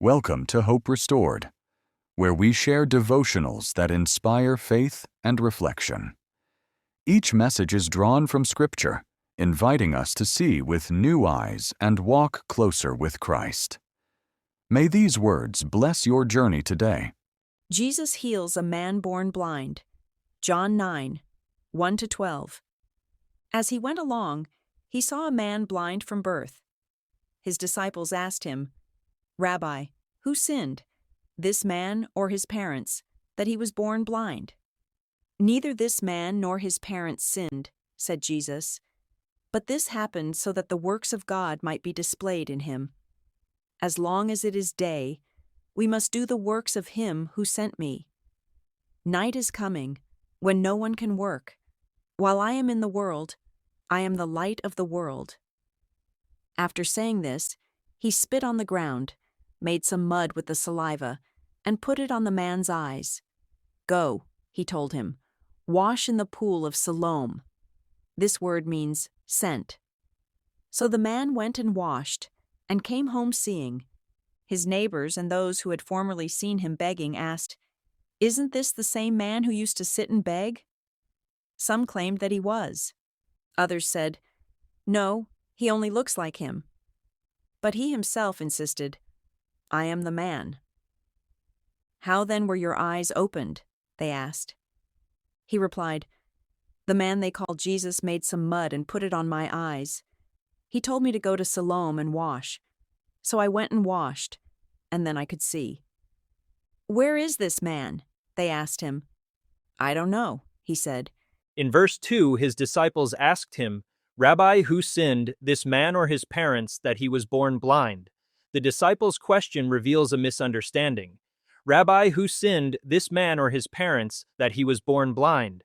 Welcome to Hope Restored, where we share devotionals that inspire faith and reflection. Each message is drawn from Scripture, inviting us to see with new eyes and walk closer with Christ. May these words bless your journey today. Jesus heals a man born blind. John 9, 1-12. As he went along, he saw a man blind from birth. His disciples asked him, "Rabbi, who sinned, this man or his parents, that he was born blind?" "Neither this man nor his parents sinned," said Jesus, "but this happened so that the works of God might be displayed in him. As long as it is day, we must do the works of him who sent me. Night is coming, when no one can work. While I am in the world, I am the light of the world." After saying this, he spit on the ground, made some mud with the saliva, and put it on the man's eyes. "Go," he told him, "wash in the pool of Siloam." This word means sent. So the man went and washed, and came home seeing. His neighbors and those who had formerly seen him begging asked, "Isn't this the same man who used to sit and beg?" Some claimed that he was. Others said, "No, he only looks like him." But he himself insisted, "I am the man." "How then were your eyes opened?" they asked. He replied, "The man they called Jesus made some mud and put it on my eyes. He told me to go to Siloam and wash. So I went and washed, and then I could see." "Where is this man?" they asked him. "I don't know," he said. In verse 2, his disciples asked him, "Rabbi, who sinned, this man or his parents, that he was born blind?" The disciples' question reveals a misunderstanding. Rabbi, who sinned, this man or his parents, that he was born blind?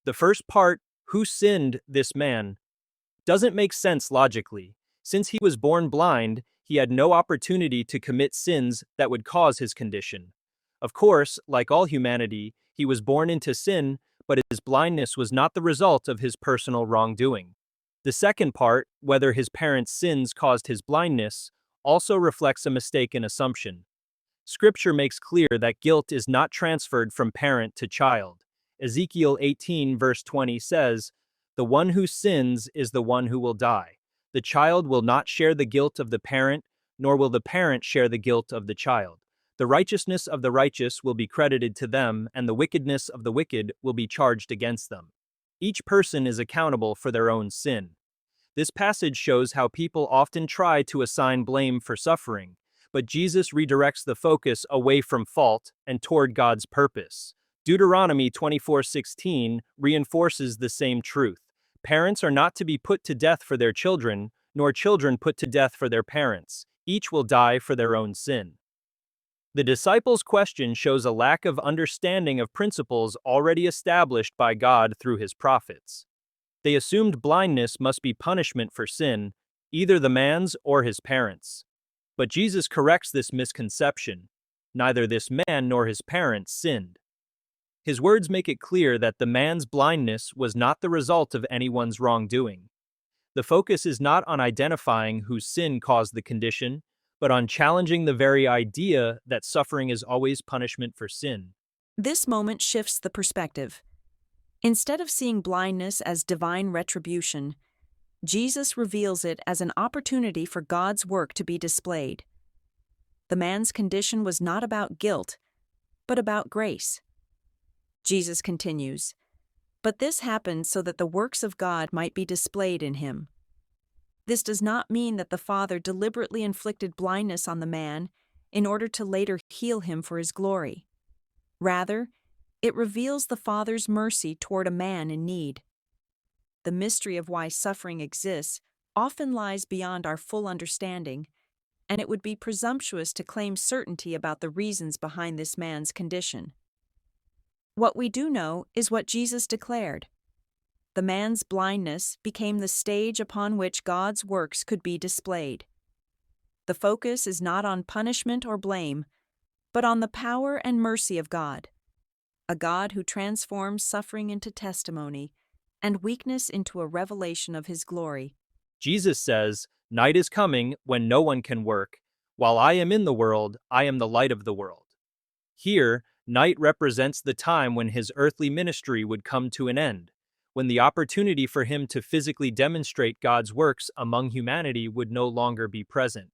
The first part, who sinned this man, doesn't make sense logically. Since he was born blind, he had no opportunity to commit sins that would cause his condition. Of course, like all humanity, he was born into sin, but his blindness was not the result of his personal wrongdoing. The second part, whether his parents' sins caused his blindness, also reflects a mistaken assumption. Scripture makes clear that guilt is not transferred from parent to child. Ezekiel 18 verse 20 says, "The one who sins is the one who will die. The child will not share the guilt of the parent, nor will the parent share the guilt of the child. The righteousness of the righteous will be credited to them, and the wickedness of the wicked will be charged against them." Each person is accountable for their own sin. This passage shows how people often try to assign blame for suffering, but Jesus redirects the focus away from fault and toward God's purpose. Deuteronomy 24:16 reinforces the same truth. Parents are not to be put to death for their children, nor children put to death for their parents. Each will die for their own sin. The disciples' question shows a lack of understanding of principles already established by God through his prophets. They assumed blindness must be punishment for sin, either the man's or his parents'. But Jesus corrects this misconception. Neither this man nor his parents sinned. His words make it clear that the man's blindness was not the result of anyone's wrongdoing. The focus is not on identifying whose sin caused the condition, but on challenging the very idea that suffering is always punishment for sin. This moment shifts the perspective. Instead of seeing blindness as divine retribution, Jesus reveals it as an opportunity for God's work to be displayed. The man's condition was not about guilt, but about grace. Jesus continues, "But this happened so that the works of God might be displayed in him." This does not mean that the Father deliberately inflicted blindness on the man in order to later heal him for his glory. Rather, it reveals the Father's mercy toward a man in need. The mystery of why suffering exists often lies beyond our full understanding, and it would be presumptuous to claim certainty about the reasons behind this man's condition. What we do know is what Jesus declared. The man's blindness became the stage upon which God's works could be displayed. The focus is not on punishment or blame, but on the power and mercy of God, a God who transforms suffering into testimony and weakness into a revelation of his glory. Jesus says, "Night is coming when no one can work. While I am in the world, I am the light of the world. Here, night represents the time when his earthly ministry would come to an end, when the opportunity for him to physically demonstrate God's works among humanity would no longer be present.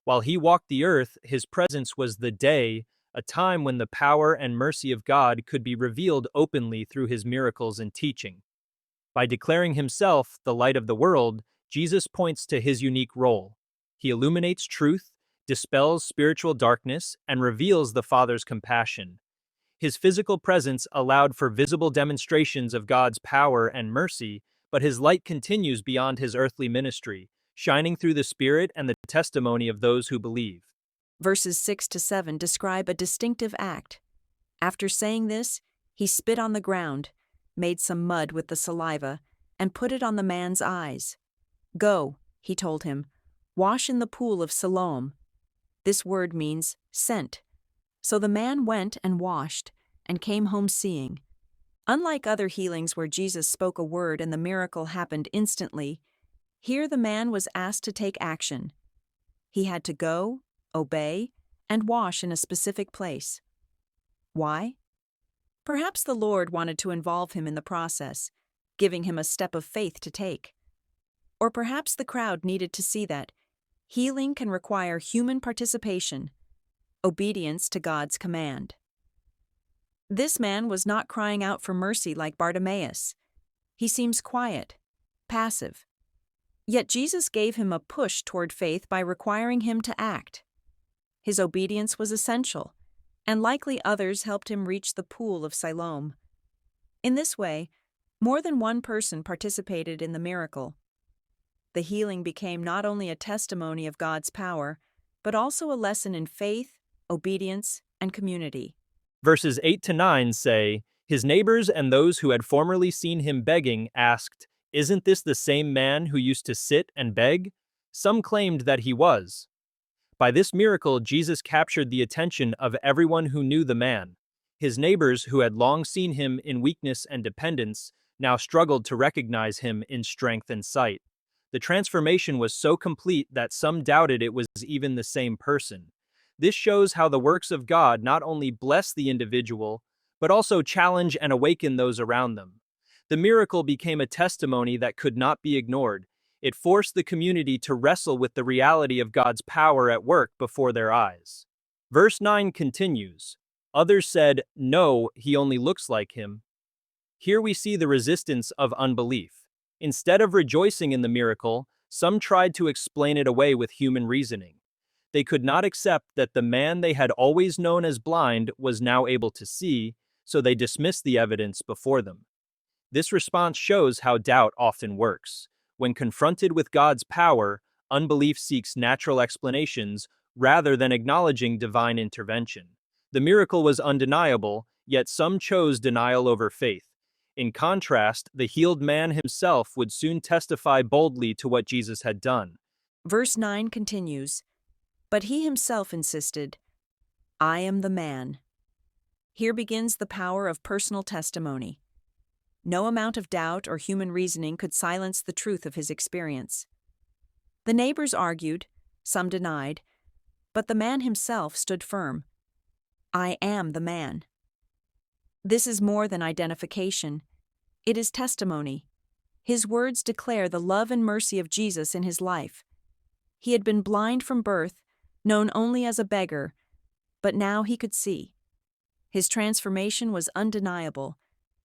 While he walked the earth, his presence was the day, a time when the power and mercy of God could be revealed openly through his miracles and teaching. By declaring himself the light of the world, Jesus points to his unique role. He illuminates truth, dispels spiritual darkness, and reveals the Father's compassion. His physical presence allowed for visible demonstrations of God's power and mercy, but his light continues beyond his earthly ministry, shining through the Spirit and the testimony of those who believe. Verses 6 to 7 describe a distinctive act. After saying this, he spit on the ground, made some mud with the saliva, and put it on the man's eyes. "Go," he told him, "wash in the pool of Siloam." This word means sent. So the man went and washed, and came home seeing. Unlike other healings where Jesus spoke a word and the miracle happened instantly, here the man was asked to take action. He had to go, obey, and wash in a specific place. Why? Perhaps the Lord wanted to involve him in the process, giving him a step of faith to take. Or perhaps the crowd needed to see that healing can require human participation, obedience to God's command. This man was not crying out for mercy like Bartimaeus. He seems quiet, passive. Yet Jesus gave him a push toward faith by requiring him to act. His obedience was essential, and likely others helped him reach the pool of Siloam. In this way, more than one person participated in the miracle. The healing became not only a testimony of God's power, but also a lesson in faith, obedience, and community. Verses 8 to 9 say, "His neighbors and those who had formerly seen him begging asked, 'Isn't this the same man who used to sit and beg?' Some claimed that he was." By this miracle, Jesus captured the attention of everyone who knew the man. His neighbors, who had long seen him in weakness and dependence, now struggled to recognize him in strength and sight. The transformation was so complete that some doubted it was even the same person. This shows how the works of God not only bless the individual, but also challenge and awaken those around them. The miracle became a testimony that could not be ignored. It forced the community to wrestle with the reality of God's power at work before their eyes. Verse 9 continues, "Others said, 'No, he only looks like him.'" Here we see the resistance of unbelief. Instead of rejoicing in the miracle, some tried to explain it away with human reasoning. They could not accept that the man they had always known as blind was now able to see, so they dismissed the evidence before them. This response shows how doubt often works. When confronted with God's power, unbelief seeks natural explanations rather than acknowledging divine intervention. The miracle was undeniable, yet some chose denial over faith. In contrast, the healed man himself would soon testify boldly to what Jesus had done. Verse 9 continues, "But he himself insisted, 'I am the man.'" Here begins the power of personal testimony. No amount of doubt or human reasoning could silence the truth of his experience. The neighbors argued, some denied, but the man himself stood firm. "I am the man." This is more than identification. It is testimony. His words declare the love and mercy of Jesus in his life. He had been blind from birth, known only as a beggar, but now he could see. His transformation was undeniable,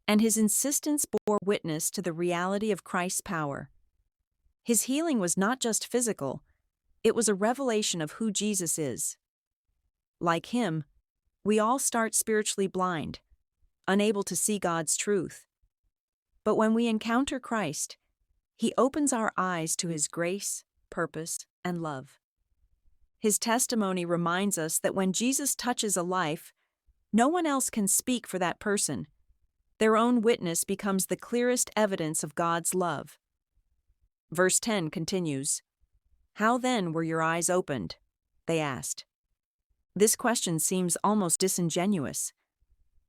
and his insistence bore witness to the reality of Christ's power. His healing was not just physical, it was a revelation of who Jesus is. Like him, we all start spiritually blind, unable to see God's truth. But when we encounter Christ, he opens our eyes to his grace, purpose, and love. His testimony reminds us that when Jesus touches a life, no one else can speak for that person. Their own witness becomes the clearest evidence of God's love. Verse 10 continues, "How then were your eyes opened?" they asked. This question seems almost disingenuous.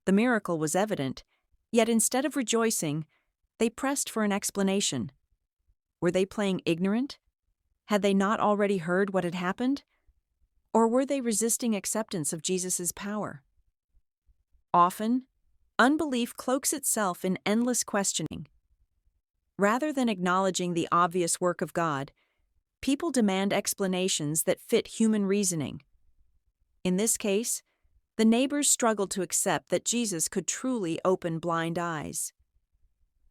The miracle was evident, yet instead of rejoicing, they pressed for an explanation. Were they playing ignorant? Had they not already heard what had happened? Or were they resisting acceptance of Jesus' power? Often, unbelief cloaks itself in endless questioning. Rather than acknowledging the obvious work of God, people demand explanations that fit human reasoning. In this case, the neighbors struggled to accept that Jesus could truly open blind eyes.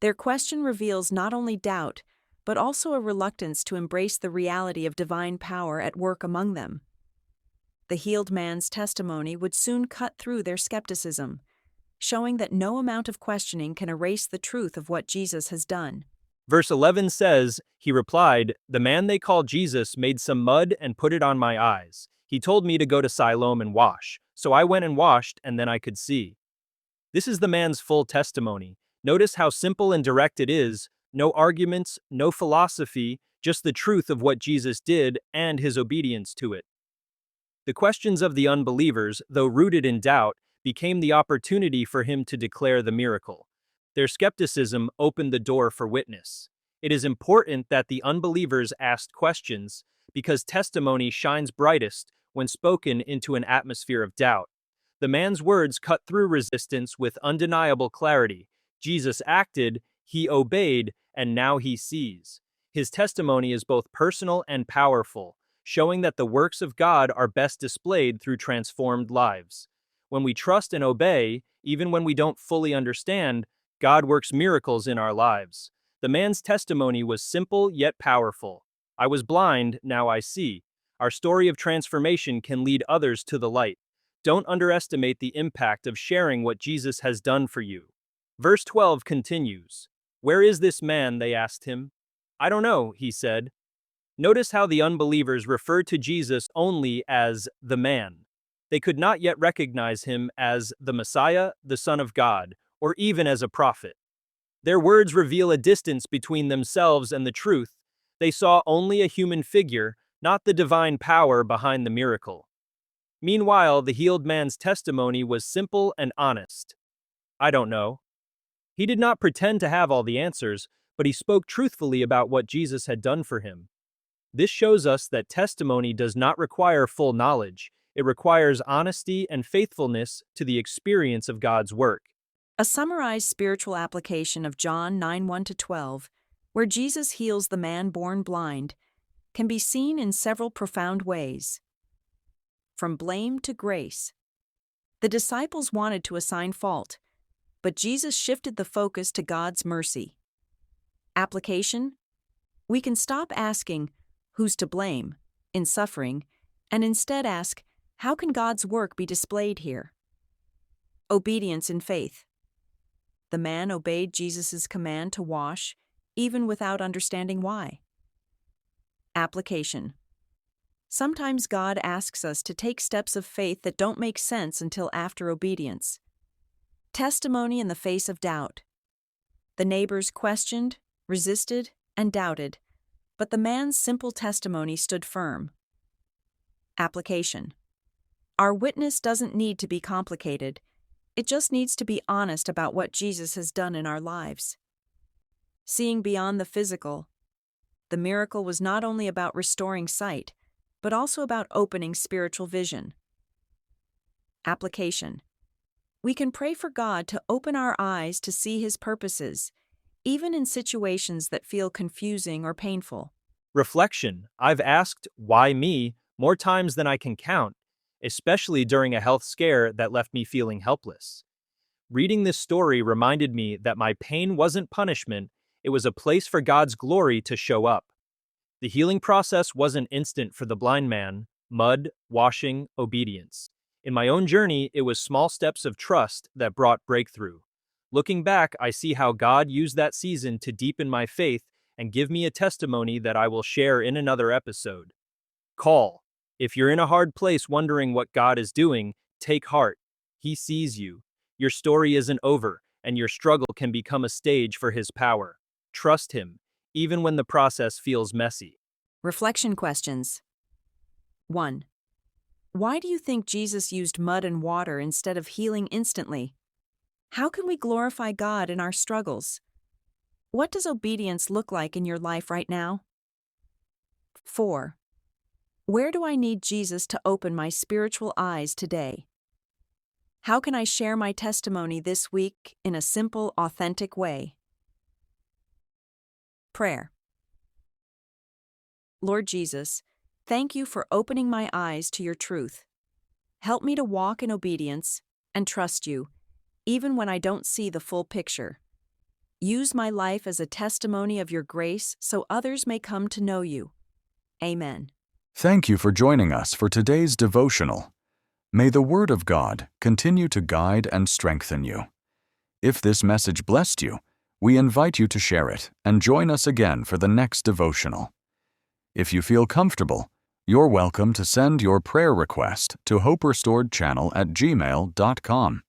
Their question reveals not only doubt, but also a reluctance to embrace the reality of divine power at work among them. The healed man's testimony would soon cut through their skepticism, showing that no amount of questioning can erase the truth of what Jesus has done. Verse 11 says, "He replied, 'The man they call Jesus made some mud and put it on my eyes. He told me to go to Siloam and wash. So I went and washed, and then I could see.'" This is the man's full testimony. Notice how simple and direct it is. No arguments, no philosophy, just the truth of what Jesus did and his obedience to it. The questions of the unbelievers, though rooted in doubt, became the opportunity for him to declare the miracle. Their skepticism opened the door for witness. It is important that the unbelievers asked questions, because testimony shines brightest when spoken into an atmosphere of doubt. The man's words cut through resistance with undeniable clarity. Jesus acted, he obeyed, and now he sees. His testimony is both personal and powerful, showing that the works of God are best displayed through transformed lives. When we trust and obey, even when we don't fully understand, God works miracles in our lives. The man's testimony was simple yet powerful. "I was blind, now I see." Our story of transformation can lead others to the light. Don't underestimate the impact of sharing what Jesus has done for you. Verse 12 continues. "Where is this man?" they asked him. "I don't know," he said. Notice how the unbelievers referred to Jesus only as the man. They could not yet recognize him as the Messiah, the Son of God, or even as a prophet. Their words reveal a distance between themselves and the truth. They saw only a human figure, not the divine power behind the miracle. Meanwhile, the healed man's testimony was simple and honest. "I don't know." He did not pretend to have all the answers, but he spoke truthfully about what Jesus had done for him. This shows us that testimony does not require full knowledge. It requires honesty and faithfulness to the experience of God's work. A summarized spiritual application of John 9:1-12, where Jesus heals the man born blind, can be seen in several profound ways. From blame to grace. The disciples wanted to assign fault, but Jesus shifted the focus to God's mercy. Application: we can stop asking, "Who's to blame?" in suffering, and instead ask, "How can God's work be displayed here?" Obedience in faith. The man obeyed Jesus' command to wash, even without understanding why. Application: sometimes God asks us to take steps of faith that don't make sense until after obedience. Testimony in the face of doubt. The neighbors questioned, resisted, and doubted, but the man's simple testimony stood firm. Application: our witness doesn't need to be complicated. It just needs to be honest about what Jesus has done in our lives. Seeing beyond the physical. The miracle was not only about restoring sight, but also about opening spiritual vision. Application: we can pray for God to open our eyes to see His purposes, even in situations that feel confusing or painful. Reflection: I've asked, "Why me?" more times than I can count, especially during a health scare that left me feeling helpless. Reading this story reminded me that my pain wasn't punishment, it was a place for God's glory to show up. The healing process wasn't instant for the blind man: mud, washing, obedience. In my own journey, it was small steps of trust that brought breakthrough. Looking back, I see how God used that season to deepen my faith and give me a testimony that I will share in another episode. Call. If you're in a hard place wondering what God is doing, take heart. He sees you. Your story isn't over, and your struggle can become a stage for His power. Trust Him, even when the process feels messy. Reflection questions. 1. Why do you think Jesus used mud and water instead of healing instantly? How can we glorify God in our struggles? What does obedience look like in your life right now? 4. Where do I need Jesus to open my spiritual eyes today? How can I share my testimony this week in a simple, authentic way? Prayer. Lord Jesus, thank you for opening my eyes to your truth. Help me to walk in obedience and trust you, even when I don't see the full picture. Use my life as a testimony of your grace so others may come to know you. Amen. Thank you for joining us for today's devotional. May the Word of God continue to guide and strengthen you. If this message blessed you, we invite you to share it and join us again for the next devotional. If you feel comfortable, you're welcome to send your prayer request to hoperestoredchannel@gmail.com.